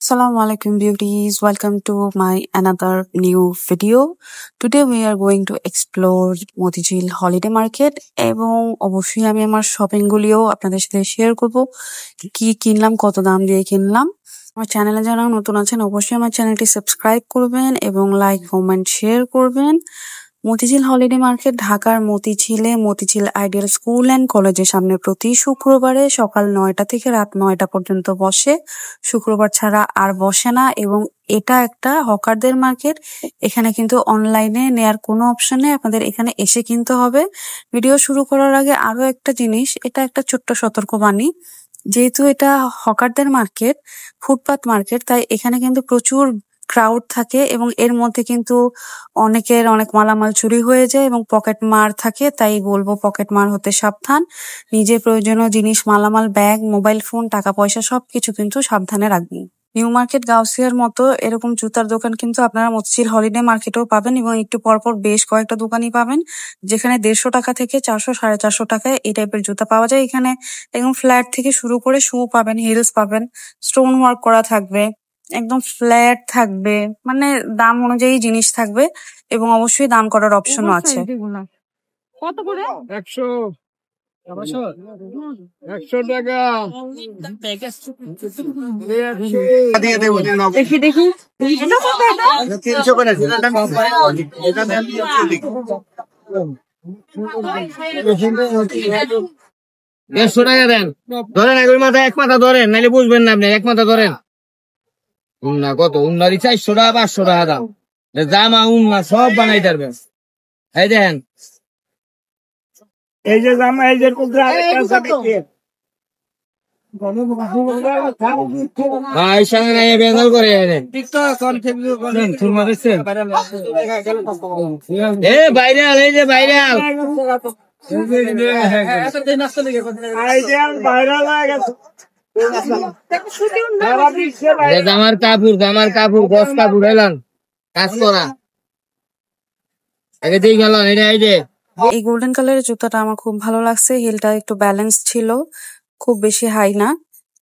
Assalamu alaikum beauties, welcome to my another new video. Today we are going to explore Motijheel holiday market এবং অবশ্যই আমি আমার shopping গুলিও আপনাদের সাথে শেয়ার করব কি কিনলাম কত দাম দিয়ে কিনলাম। আমার চ্যানেলে যারা নতুন আছেন অবশ্যই আমার চ্যানেলটি সাবস্ক্রাইব করবেন এবং লাইক কমেন্ট শেয়ার করবেন। মতিঝিল হলিডে মার্কেট ঢাকার মতিঝিলে মতিঝিল আইডিয়াল স্কুল অ্যান্ড কলেজের সামনে প্রতি শুক্রবারে সকাল 9টা থেকে রাত 9টা পর্যন্ত বসে। শুক্রবার ছাড়া আর বসে না এবং এটা একটা হকারদের মার্কেট। এখানে কিন্তু অনলাইনে নেয়ার কোনো অপশন নেই, আপনাদের এখানে এসে কিনতে হবে। ভিডিও শুরু করার আগে আরো একটা জিনিস, এটা একটা ছোট্ট সতর্কবাণী। যেহেতু এটা হকারদের মার্কেট, ফুটপাত মার্কেট, তাই এখানে কিন্তু প্রচুর ক্রাউড থাকে এবং এর মধ্যে কিন্তু অনেকের অনেক মালামাল চুরি হয়ে যায় এবং পকেট মার থাকে। তাই বলবো পকেট মার হতে সাবধান। নিজের প্রয়োজনীয় জিনিস, মালামাল, ব্যাগ, মোবাইল ফোন, টাকা পয়সা সবকিছু কিন্তু সাবধানে রাখবেন। নিউ মার্কেট, গাউসিয়ার মতো এরকম জুতার দোকান কিন্তু আপনারা মতিঝিল হলিডে মার্কেটেও পাবেন এবং একটু পরপর বেশ কয়েকটা দোকানই পাবেন যেখানে 150 টাকা থেকে 400 450 টাকায় এই টাইপের জুতা পাওয়া যায়। এখানে একদম ফ্ল্যাট থেকে শুরু করে শু পাবেন, হিলস পাবেন, স্টোন ওয়ার্ক করা থাকবে, একদম ফ্ল্যাট থাকবে, মানে দাম অনুযায়ী জিনিস থাকবে এবং অবশ্যই দাম করার অপশনও আছে। কত করে? 100 টাকা দিয়ে দেবো। দেখি দেখি এটা কত? এটা 300 করে। এটা 150 টাকা দেন। ধরেন এগুলোর মাথা এক মাথা ধরেন, নাহলে বুঝবেন না আপনি। এক মাথা ধরেন। উন্না কত? উন্নারি 400 টাকা 500 টাকা দাম। জামা উন্না সব বানাই পারবেন। এই দেখেন, এই যে জামা, এই যে ভাই সঙ্গে নাই বেঙ্গল করে ভাইরাল, এই যে ভাইরাল জামার কাপড় গস কাপড় এলাম কাজ করা আগে দিয়ে গেল। এই গোল্ডেন কালারের জুতাটা আমার খুব ভালো লাগছে। হিলটা একটু ব্যালেন্স ছিল, খুব বেশি হাই না।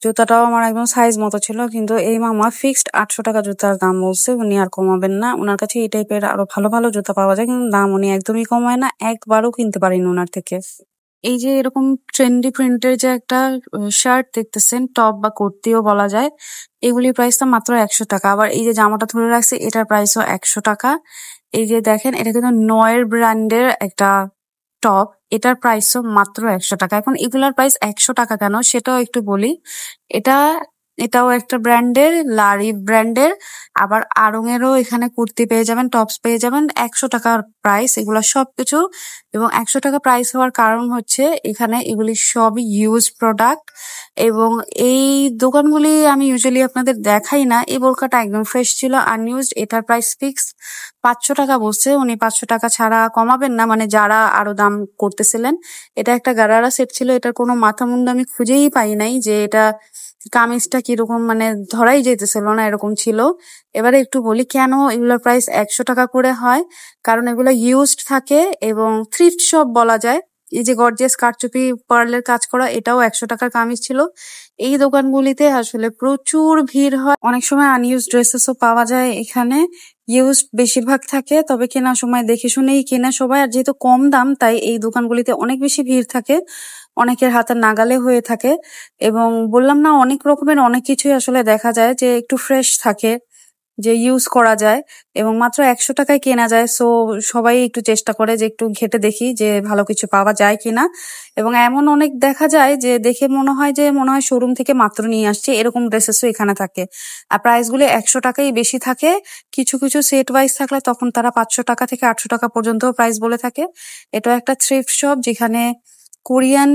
জুতাটাও আমার একদম সাইজ মতো ছিল। কিন্তু এই মামা ফিক্সড 800 টাকা জুতার দাম বলছে, উনি আর কমাবেন না। ওনার কাছে এই টাইপের আরো ভালো ভালো জুতা পাওয়া যায় কিন্তু দাম উনি একদমই কমায় না, একবারও কিনতে পারিনি ওনার থেকে। এই যে এরকম ট্রেন্ডি প্রিন্টের যে একটা শার্ট দেখতেছেন, টপ বা কুর্তিও বলা যায়, এগুলির প্রাইসটা মাত্র 100 টাকা। আবার এই যে জামাটা ধরে রাখছে এটার প্রাইসও 100 টাকা। এই যে দেখেন, এটা কিন্তু নয়ের ব্র্যান্ডের একটা টপ, এটার প্রাইসও মাত্র 100 টাকা। এখন এগুলার প্রাইস 100 টাকা কেন সেটাও একটু বলি। এটাও একটা ব্র্যান্ডের, লারি ব্র্যান্ডের। আবার আড়ং এরও এখানে কুর্তি পেয়ে যাবেন, টপস পেয়ে যাবেন। 100 টাকার প্রাইস এগুলা সবকিছু। এবং 100 টাকা প্রাইস হওয়ার কারণ হচ্ছে এখানে এগুলি সবই ইউজ প্রোডাক্ট এবং এই দোকানগুলি আমি ইউজুয়ালি আপনাদের দেখাই না। এই বোরকাটা একদম ফ্রেশ ছিল, আনইউজড। এটার প্রাইস ফিক্স 500 টাকা বলছে, উনি 500 টাকা ছাড়া কমাবেন না, মানে যারা আরো দাম করতেছিলেন। এটা একটা গারারা সেট ছিল, এটার কোনো মাথা মুন্ডু আমি খুঁজেই পাই নাই যে এটা কামিজটা কিরকম, মানে ধরাই যেতেছিল না, এরকম ছিল। এবারে একটু বলি কেন এগুলোর প্রাইস 100 টাকা করে হয়। কারণ এগুলো ইউজড থাকে এবং থ্রিফট শপ বলা যায়। এই যে গর্জিয়াস কারচুপি পার্লের কাজ করা, এটাও 100 টাকার কামিজ ছিল। এই দোকানগুলিতে আসলে প্রচুর ভিড় হয়, অনেক সময় আনইউজ ড্রেসেসও পাওয়া যায় এখানে। ইউজ বেশিরভাগ থাকে, তবে কেনার সময় দেখে শুনেই কেনা সবাই। আর যেহেতু কম দাম তাই এই দোকানগুলিতে অনেক বেশি ভিড় থাকে, অনেকের হাতের নাগালে হয়ে থাকে। এবং বললাম না, অনেক রকমের অনেক কিছুই আসলে দেখা যায় যে একটু ফ্রেশ থাকে, যে ইউজ করা যায় এবং মাত্র 100 টাকায় কেনা যায়। সো সবাই একটু চেষ্টা করে যে একটু ঘেটে দেখি যে ভালো কিছু পাওয়া যায় কিনা। এবং এমন অনেক দেখা যায় যে দেখে মনে হয় শোরুম থেকে মাত্র নিয়ে আসছে, এরকম ড্রেসেসও এখানে থাকে। আর প্রাইস গুলো 100 টাকাই বেশি থাকে। কিছু কিছু সেট ওয়াইজ থাকলে তখন তারা 500 টাকা থেকে 800 টাকা পর্যন্ত প্রাইস বলে থাকে। এটা একটা থ্রিফট শপ যেখানে কোরিয়ান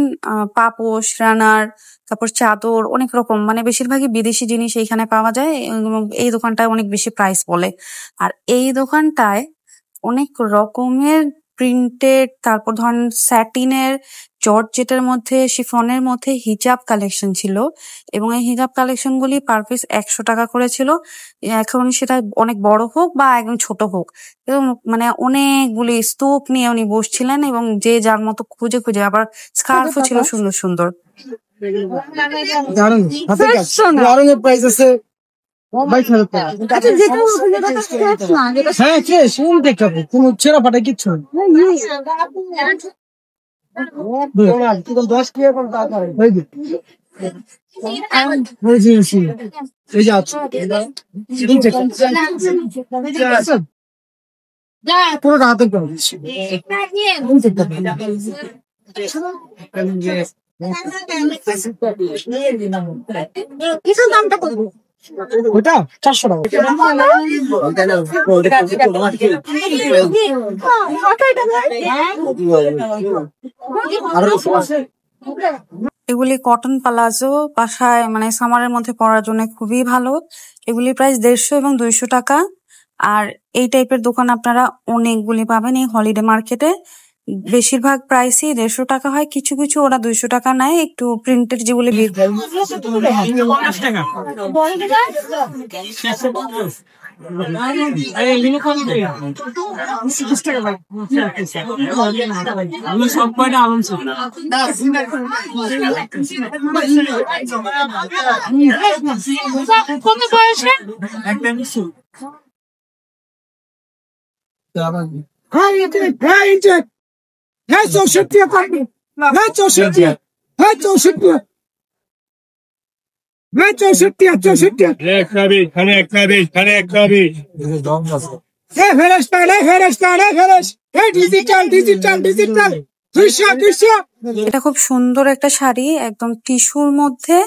পাপোশ, রানার, তারপর চাদর, অনেক রকম, মানে বেশিরভাগই বিদেশি জিনিস এইখানে পাওয়া যায় এবং এই দোকানটায় অনেক বেশি প্রাইস বলে। আর এই দোকানটায় অনেক রকমের প্রিন্টেড, তারপর ধরেন স্যাটিনের, জর্জেটের মধ্যে, শিফনের মধ্যে হিজাব কালেকশন ছিল এবং এই হিজাব কালেকশন গুলি পার পিস 100 টাকা করে ছিল। এখন সেটা অনেক বড় হোক বা একদম ছোট হোক, এবং মানে অনেকগুলি স্তূপ নিয়ে উনি বসছিলেন এবং যে যার মতো খুঁজে খুঁজে, আবার স্কার্ফও ছিল সুন্দর সুন্দর। দারুন প্রাইস আছে। হ্যাঁ শুন দেখাবো কোন ছেড়া ফাটা কিচ্ছু পুরো রাত ওটা 400 টাকা এগুলি কটন পালাজো, বাসায় মানে সামারের মধ্যে পরার জন্য খুবই ভালো। এগুলির প্রাইস 150 এবং 200 টাকা। আর এই টাইপের দোকান আপনারা অনেকগুলি পাবেন এই হলিডে মার্কেটে। বেশিরভাগ প্রাইসই 150 টাকা হয়, কিছু কিছু ওরা 200 টাকা নেয়, একটু প্রিন্টেড যেগুলি এটা খুব সুন্দর একটা শাড়ি, একদম টিস্যুর মধ্যে,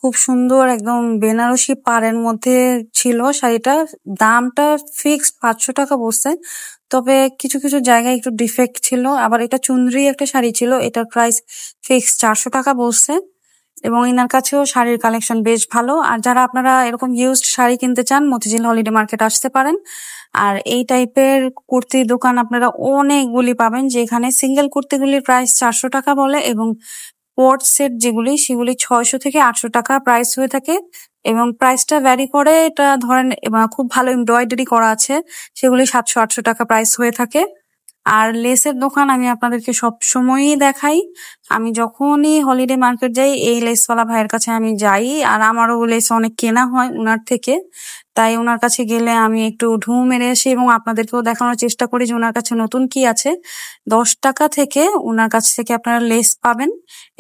খুব সুন্দর একদম বেনারসি পাড়ের মধ্যে ছিল শাড়িটা। দামটা ফিক্সড 500 টাকা বলছে, তবে কিছু কিছু জায়গায় একটু ডিফেক্ট ছিল। আবার এটা চুনরি একটা শাড়ি ছিল, এটার প্রাইস ফিক্সড 400 টাকা বলছে। এবং এনার কাছেও শাড়ির কালেকশন বেশ ভালো। আর যারা আপনারা এরকম ইউজড শাড়ি কিনতে চান, মতিঝিল হলিডে মার্কেট আসতে পারেন। আর এই টাইপের কুর্তির দোকান আপনারা অনেকগুলি পাবেন, যেখানে সিঙ্গেল কুর্তিগুলির প্রাইস 400 টাকা বলে এবং কোট সেট যেগুলি সেগুলি 600 থেকে 800 টাকা প্রাইস হয়ে থাকে। এবং প্রাইসটা ভ্যারি করে, এটা ধরেন খুব ভালো এমব্রয়ডারি করা আছে সেগুলি 700-800 টাকা প্রাইস হয়ে থাকে। আর লেসের দোকান আমি আপনাদেরকে সব সময়ই দেখাই। আমি যখনই হলিডে মার্কেট যাই এই লেসওয়ালা ভাইয়ের কাছে আমি যাই, আর আমারও লেস অনেক কেনা হয় ওনার থেকে। তাই ওনার কাছে গেলে আমি একটু ঢু মেরে আসি এবং আপনাদেরকেও দেখানোর চেষ্টা করি যে ওনার কাছে নতুন কি আছে। 10 টাকা থেকে ওনার কাছ থেকে আপনারা লেস পাবেন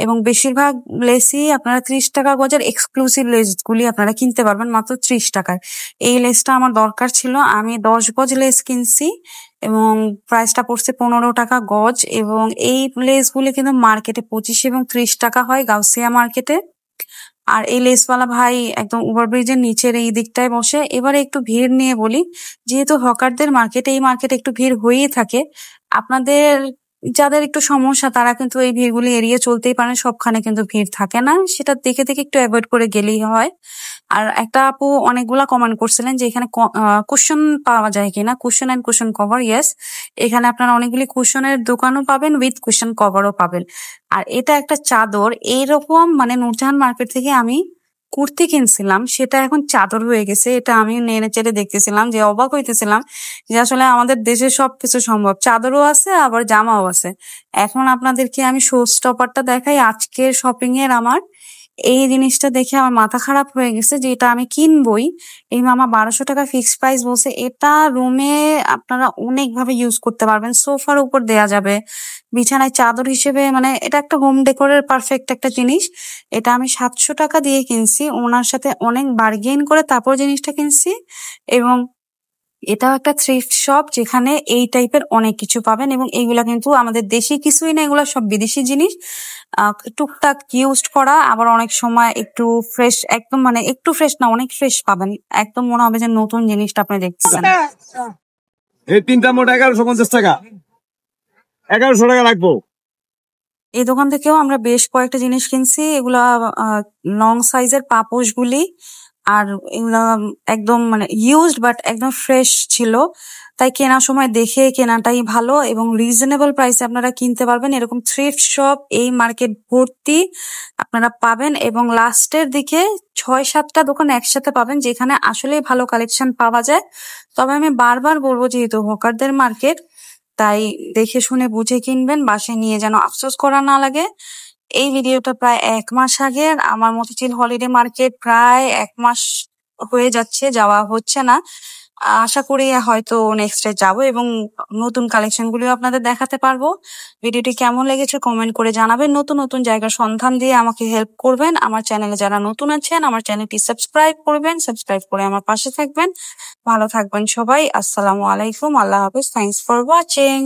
এবং বেশিরভাগ লেসই আপনারা 30 টাকা গজের এক্সক্লুসিভ লেসগুলি আপনারা কিনতে পারবেন মাত্র 30 টাকায়। এই লেসটা আমার দরকার ছিল, আমি 10 গজ লেস কিনছি এবং প্রাইসটা পড়ছে 15 টাকা গজ। এবং এই লেসগুলি কিন্তু মার্কেটে 25 এবং 30 টাকা হয় গাউসিয়া মার্কেটে। আর এই লেসওয়ালা ভাই একদম ওভারব্রিজের নিচের এই দিকটায় বসে। এবারে একটু ভিড় নিয়ে বলি, যেহেতু হকারদের মার্কেট, এই মার্কেটে একটু ভিড় হয়েই থাকে। আপনাদের যাদের একটু সমস্যা তারা কিন্তু এই ভিড়গুলি এড়িয়ে চলতেই পারেন, সবখানে কিন্তু ভিড় থাকে না, সেটা দেখে দেখে একটু অ্যাভয়েড করে গেলেই হয়। আর একটা আপু অনেকগুলা কমেন্ট করছিলেন যে এখানে কুশন পাওয়া যায় কিনা, cushion and cushion cover. Yes, এখানে আপনারা অনেকগুলি কুশনের দোকানও পাবেন, উইথ কুশন কভারও পাবেন। আর এটা একটা চাদর, এইরকম মানে নূরজাহান মার্কেট থেকে আমি কুর্তি কিনছিলাম, সেটা এখন চাদর হয়ে গেছে। এটা আমি নেড়ে চেড়ে দেখতেছিলাম, যে অবাক হইতেছিলাম যে আসলে আমাদের দেশে সবকিছু সম্ভব, চাদরও আছে আবার জামাও আছে। এখন আপনাদেরকে আমি শো স্টপারটা দেখাই আজকের শপিং এর আমার। এই জিনিসটা দেখে আমার মাথা খারাপ হয়ে গেছে যে এটা আমি কিনবই। এই মামা 1200 টাকা ফিক্সড প্রাইস বলছে। এটা রুমে আপনারা অনেক ভাবে ইউজ করতে পারবেন, সোফার উপর দেয়া যাবে, বিছানায় চাদর হিসেবে, মানে এটা একটা হোম ডেকোরের পারফেক্ট একটা জিনিস। এটা আমি 700 টাকা দিয়ে কিনছি, ওনার সাথে অনেক বার্গেন করে তারপর জিনিসটা কিনছি। এবং এটাও একটা থ্রিফট শপ, যেখানে এই টাইপের অনেক কিছু পাবেন। এবং এইগুলা কিন্তু আমাদের দেশি কিছুই না, এগুলা সব বিদেশি জিনিস, টুকটাক ইউজড করা। আবার অনেক সময় একটু ফ্রেশ, একদম মানে একটু ফ্রেশ না, অনেক ফ্রেশ পাবেন, একদম মনে হবে যে নতুন জিনিসটা আপনি দেখতেছেন। এই তিনটা মোট 1150 টাকা, 1100 টাকা লাগবো। এই দোকান থেকেও আমরা বেশ কয়েকটা জিনিস কিনছি। এগুলা লং সাইজের পাপোশ গুলি, আর এগুলা একদম মানে ইউজড বাট একদম ফ্রেশ ছিল। তাই কেনার সময় দেখে কেনাটাই ভালো এবং রিজনেবল প্রাইসে আপনারা কিনতে পারবেন। এরকম থ্রিফট শপ এই মার্কেট ভর্তি আপনারা পাবেন। এবং লাস্টের দিকে 6-7টা দোকান একসাথে পাবেন, যেখানে আসলে ভালো কালেকশন পাওয়া যায়। তবে আমি বারবার বলবো, যেহেতু হকারদের মার্কেট, তাই দেখে শুনে বুঝে কিনবেন, বাসায় নিয়ে যেন আফসোস করা না লাগে। এই ভিডিওটা প্রায় 1 মাস আগের। আমার মতিঝিল হলিডে মার্কেট প্রায় 1 মাস হয়ে যাচ্ছে, যাওয়া হচ্ছে না। আশা করি হয়তো নেক্সট ডে যাবো এবং নতুন কালেকশন গুলিও আপনাদের দেখাতে পারবো। ভিডিওটি কেমন লেগেছে কমেন্ট করে জানাবেন। নতুন নতুন জায়গার সন্ধান দিয়ে আমাকে হেল্প করবেন। আমার চ্যানেলে যারা নতুন আছেন আমার চ্যানেলটি সাবস্ক্রাইব করবেন, সাবস্ক্রাইব করে আমার পাশে থাকবেন। ভালো থাকবেন সবাই। আসসালামু আলাইকুম, আল্লাহ হাফেজ, থ্যাংকস ফর ওয়াচিং।